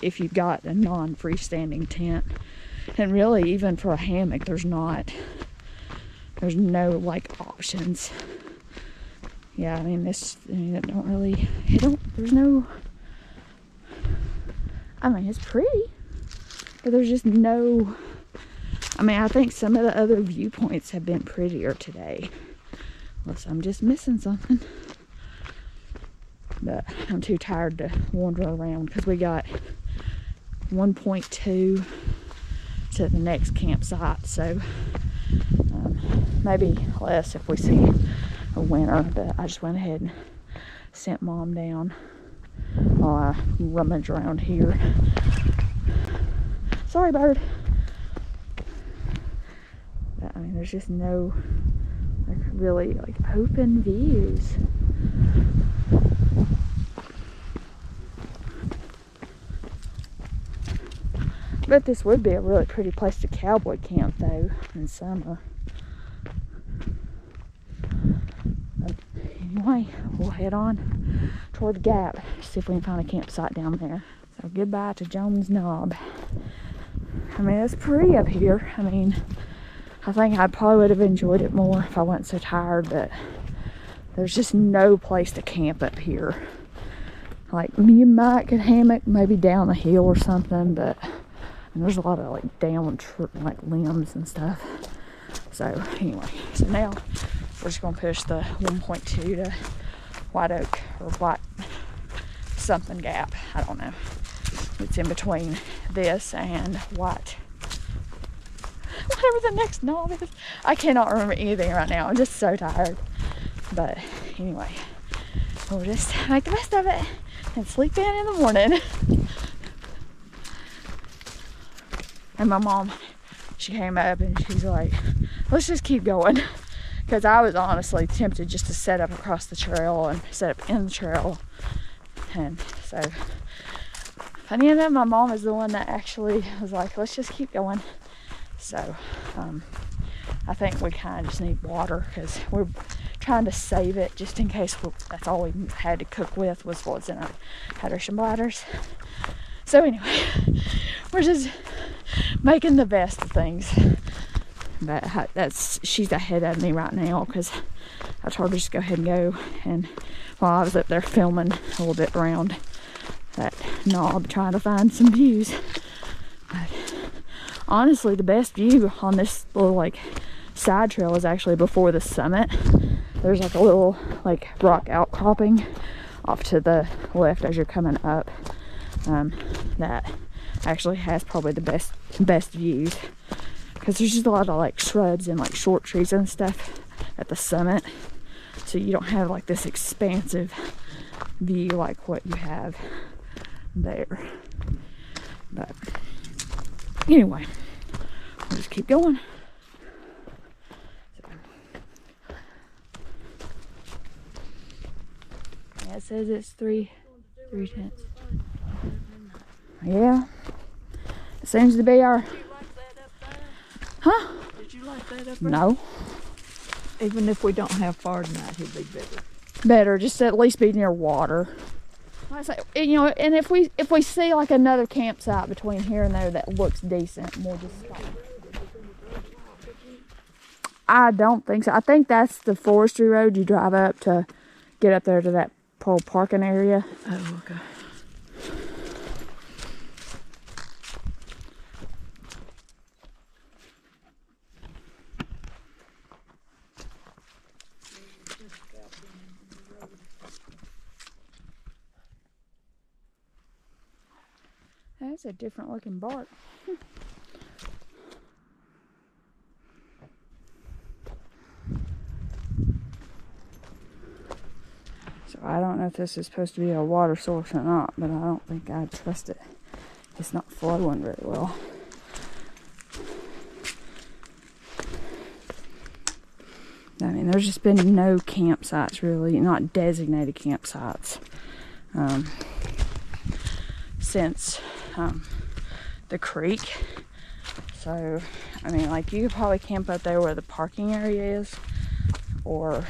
if you've got a non-freestanding tent. And really, even for a hammock, there's no like options. Yeah, I mean, there's no, I mean, it's pretty, but there's just no, I mean, I think some of the other viewpoints have been prettier today. Unless I'm just missing something. But I'm too tired to wander around because we got 1.2 to the next campsite. So maybe less if we see a winter. But I just went ahead and sent Mom down while I rummage around here. Sorry, bird. But, I mean, there's just no really like open views. But this would be a really pretty place to cowboy camp though in summer. But anyway, we'll head on toward the gap, see if we can find a campsite down there. So goodbye to Jones Knob. I mean, it's pretty up here. I mean, I think I probably would have enjoyed it more if I wasn't so tired, but there's just no place to camp up here. Like, you might could hammock maybe down the hill or something, but there's a lot of like down like limbs and stuff. So anyway, so now we're just gonna push the 1.2 to White Oak or White something Gap. I don't know. It's in between this and White. Whatever the next knob is. I cannot remember anything right now. I'm just so tired. But anyway, we'll just make the best of it and sleep in the morning. And my mom, she came up and she's like, let's just keep going. Because I was honestly tempted just to set up across the trail and set up in the trail. And so, funny enough, my mom is the one that actually was like, let's just keep going. So, I think we kind of just need water because we're trying to save it just in case that's all we had to cook with was what's in our hydration bladders. So anyway, we're just making the best of things. But she's ahead of me right now because I told her just go ahead and go. And while I was up there filming a little bit around that knob trying to find some views. But honestly, the best view on this little like side trail is actually before the summit. There's like a little like rock outcropping off to the left as you're coming up, that actually has probably the best views, because there's just a lot of like shrubs and like short trees and stuff at the summit, so you don't have like this expansive view like what you have there. But anyway, we'll just keep going. Yeah, it says it's 3/10. Yeah, it seems to be our. Did you like that up there? Huh? Did you like that up there? No. Even if we don't have far tonight, he'll be better. Better just at least be near water. I say, you know, and if we see like another campsite between here and there that looks decent, we'll just stop. I don't think so. I think that's the forestry road you drive up to get up there to that whole parking area. Oh, okay. That's a different looking bark. So I don't know if this is supposed to be a water source or not, but I don't think I'd trust it. It's not flowing very well. I mean, there's just been no campsites really, not designated campsites, since the creek. So I mean, like, you could probably camp up there where the parking area is, or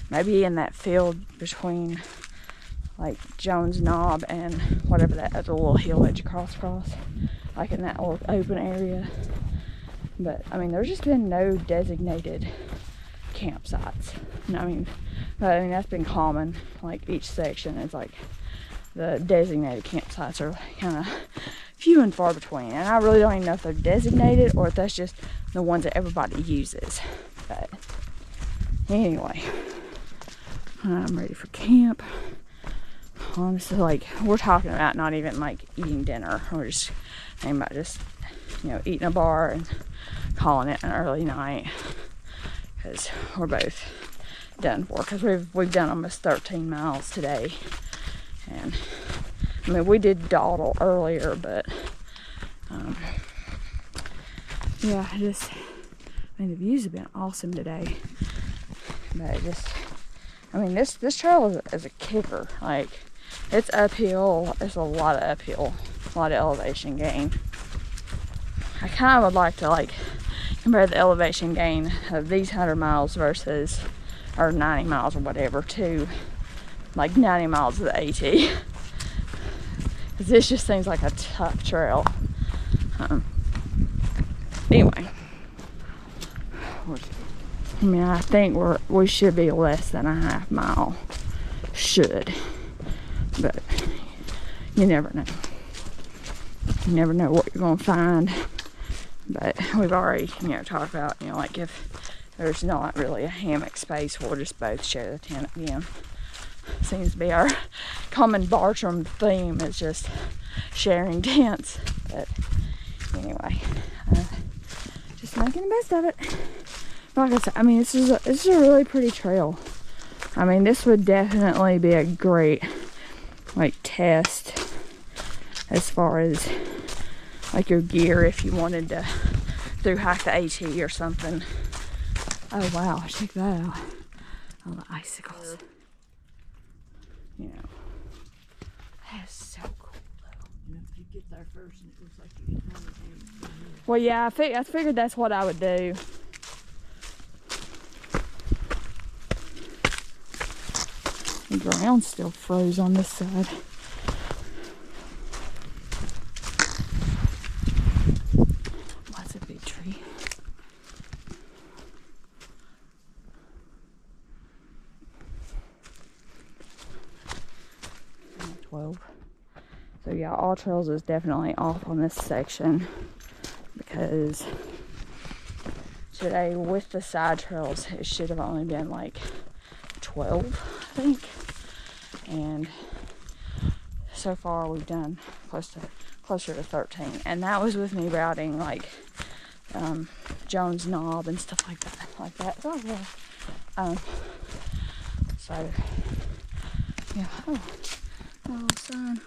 maybe in that field between like Jones Knob and whatever that other little hill edge cross, like in that little open area. But I mean, there's just been no designated campsites. I mean that's been common. Like, each section is like, the designated campsites are kind of few and far between, and I really don't even know if they're designated or if that's just the ones that everybody uses. But anyway, I'm ready for camp. Honestly, like, we're talking about not even like eating dinner. We're just thinking about just, you know, eating a bar and calling it an early night, because we're both done for, because we've done almost 13 miles today. And I mean, we did dawdle earlier, but yeah, I mean, the views have been awesome today. But I mean, this trail is a kicker. Like, it's uphill. There's a lot of uphill, a lot of elevation gain. I kind of would like to like compare the elevation gain of these 100 miles versus, or 90 miles or whatever, to like 90 miles of the AT, because this just seems like a tough trail. Anyway, I mean, I think we should be less than a half mile, but you never know. You never know what you're gonna find. But we've already, you know, talked about, you know, like, if there's not really a hammock space, we'll just both share the tent again. Seems to be our common Bartram theme, is just sharing tents. But anyway, just making the best of it. Like I said, I mean, this is a really pretty trail. I mean, this would definitely be a great like test as far as like your gear if you wanted to through hike the AT or something. Oh wow, check that out. All the icicles. You know, that's so cool though. You know, if you get there first and it looks like you can. Well, yeah, I figured that's what I would do. The ground still froze on this side. That's a big tree. And 12. So yeah, all trails is definitely off on this section because today with the side trails it should have only been like 12, I think, and so far we've done closer to 13, and that was with me routing like Jones Knob and stuff like that. Oh yeah. So yeah. Oh, sun.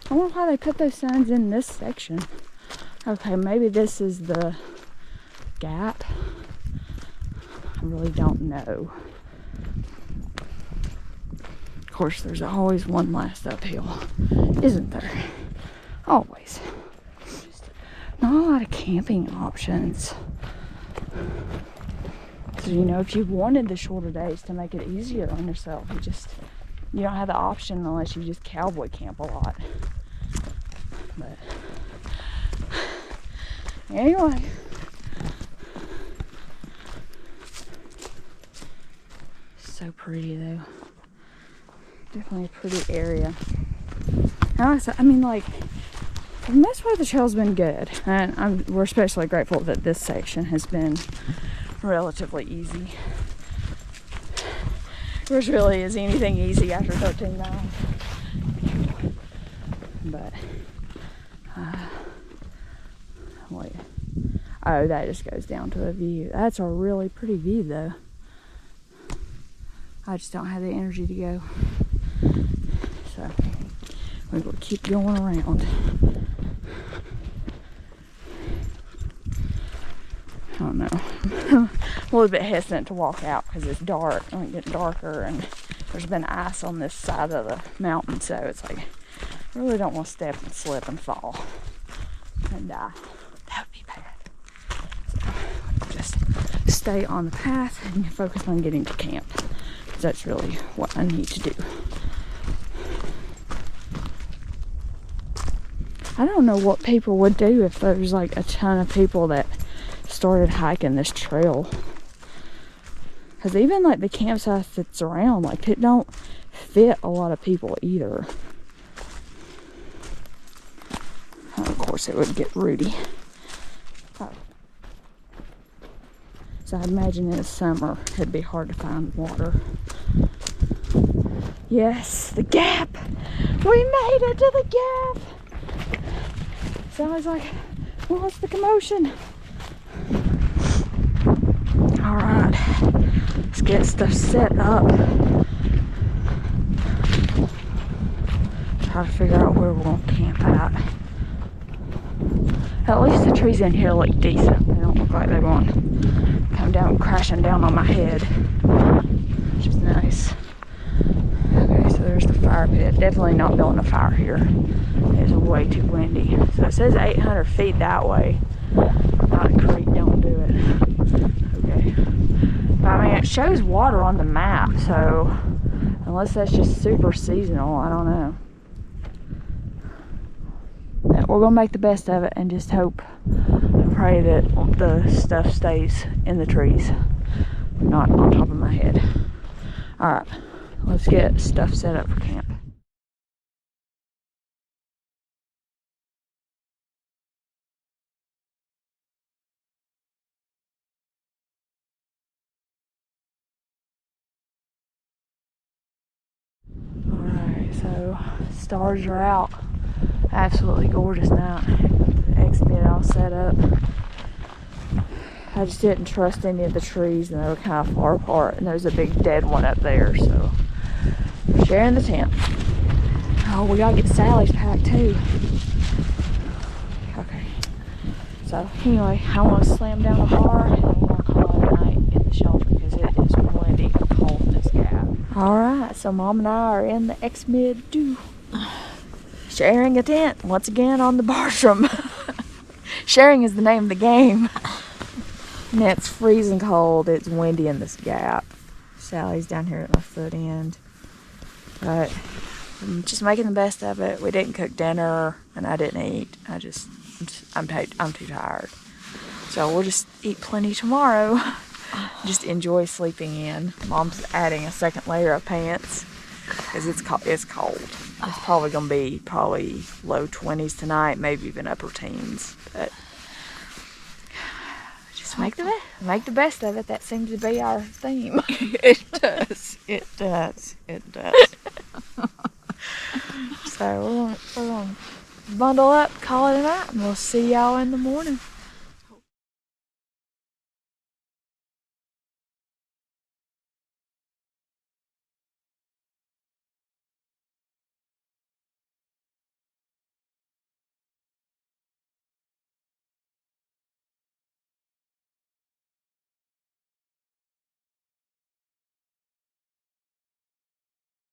I wonder why they put those signs in this section. Okay, maybe this is the gap. I really don't know. Of course, there's always one last uphill, isn't there? Always. Just not a lot of camping options. So, you know, if you wanted the shorter days to make it easier on yourself, you don't have the option unless you just cowboy camp a lot. But anyway, so pretty though. Definitely a pretty area. And I mean, like, for the most part, the trail's been good, and we're especially grateful that this section has been relatively easy. Which really is anything easy after 13 miles. But wait. Oh, that just goes down to a view. That's a really pretty view though. I just don't have the energy to go. So we will keep going around. I don't know. I'm a little bit hesitant to walk out because it's dark. It's getting darker, and there's been ice on this side of the mountain, so it's like I really don't want to step and slip and fall and die. That would be bad. So just stay on the path and focus on getting to camp, because that's really what I need to do. I don't know what people would do if there's like a ton of people that started hiking this trail, because even like the campsite that's around, like, it don't fit a lot of people either. And of course it would get rooty. Oh. So I imagine in the summer it'd be hard to find water. Yes, the gap! We made it to the gap! So I was like, well, what's the commotion? Alright, let's get stuff set up. Try to figure out where we're going to camp out. At least the trees in here look decent. They don't look like they're going to come down, crashing down on my head, which is nice. Okay, so there's the fire pit. Definitely not building a fire here. It's way too windy. So it says 800 feet that way. Not a creek, don't do it. Okay. But I mean, it shows water on the map, so unless that's just super seasonal, I don't know. But we're gonna make the best of it and just hope and pray that the stuff stays in the trees, not on top of my head. Alright, let's get stuff set up for camp. So stars are out. Absolutely gorgeous night. The X-Mid all set up. I just didn't trust any of the trees, and they were kind of far apart, and there's a big dead one up there, so we're sharing the tent. Oh, we gotta get Sally's pack too. Okay. So anyway, I want to slam down a bar and I want to call it a night in the shelter because it is plenty cold in this gap. Alright, so Mom and I are in the X-Mid sharing a tent once again on the Bartram. Sharing is the name of the game. And it's freezing cold. It's windy in this gap. Sally's down here at my foot end. But I'm just making the best of it. We didn't cook dinner, and I didn't eat. I'm too tired. So we'll just eat plenty tomorrow. Just enjoy sleeping in. Mom's adding a second layer of pants because it's cold. It's probably gonna be low 20s tonight, maybe even upper teens. But just make the best of it. That seems to be our theme. It does. It does. It does. So we're gonna bundle up, call it a night, and we'll see y'all in the morning.